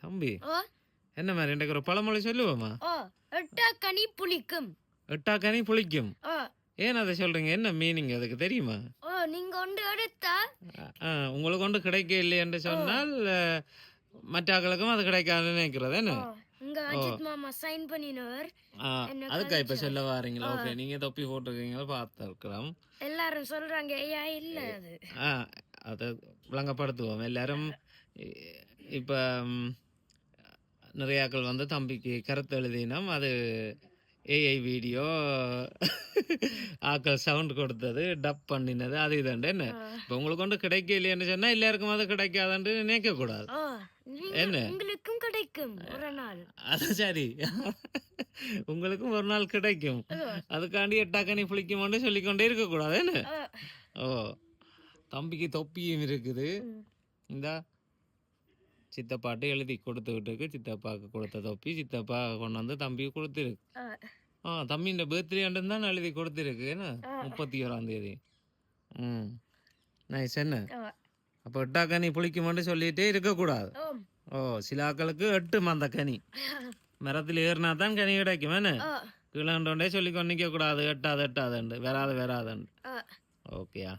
தம்பி ஓ என்ன மாதிரி எனக்கு ஒரு பழமொழி சொல்லுவோமா? ஓ எட்டா கனி புளிக்கும். எட்டா கனி புளிக்கும். ஓ ஏன் அதை சொல்றீங்க? என்ன மீனிங் அதுக்கு தெரியுமா? ஓ நீங்க ஒன்று எடுத்தா உங்களுக்கு கொண்டு கிடைக்க இல்லையென்று சொன்னால் மற்ற ஆக்களுக்கும் அது கிடைக்காதுன்னு நினைக்கிறது என்ன? இங்க அஜித் மாமா சைன் பண்ணினவர். அதுக்கா இப்ப சொல்ல வாரீங்களா? ஓகே, நீங்க தொப்பி போட்டிருக்கீங்களா பார்த்துருக்கலாம். எல்லாரும் சொல்றாங்க ஐயா இல்ல அது. அதை விளங்கப்படுத்துவோம் எல்லாரும். இப்ப நிறையாக்கள் வந்து தம்பிக்கு கருத்து எழுதினோம், அது ஏஐ வீடியோ ஆக்கள் சவுண்ட் கொடுத்தது டப் பண்ணினது அது இதுண்டு என்ன. இப்போ உங்களுக்கு கொண்டு கிடைக்க இல்லைன்னு சொன்னா எல்லாருக்கும் அது கிடைக்காதுன்னு நினைக்க கூடாது. என்ன உங்களுக்கும் கிடைக்கும் ஒரு நாள். அது சரி, உங்களுக்கும் ஒரு நாள் கிடைக்கும். அதுக்காண்டி எட்டாக்கனி புளிக்கும்னு சொல்லிக்கொண்டே இருக்கக்கூடாது என்ன. ஓ, தம்பிக்கு தொப்பியும் இருக்குது. இந்த சித்தப்பாட்டு எழுதி கொடுத்துக்கிட்டு சித்தப்பாவுக்கு கொடுத்த தொப்பி சித்தப்பா கொண்டு வந்து தம்பிக்கு கொடுத்துருக்கு. தம்பியோட பர்த்டே தான் எழுதி கொடுத்துருக்கு என்ன, 31ஆம் தேதி. நைஸ் என்ன. அப்போ எட்டாக்கனி புளிக்கும்னு சொல்லிட்டே இருக்கக்கூடாது. ஓ, சில ஆக்களுக்கு 8 மந்த கனி மரத்தில் ஏறினா தான் கனி கிடைக்கும் என்ன. கீழே சொல்லி கொண்டிக்க கூடாது, எட்டாதுண்டு வராதுண்டு. ஓகேயா?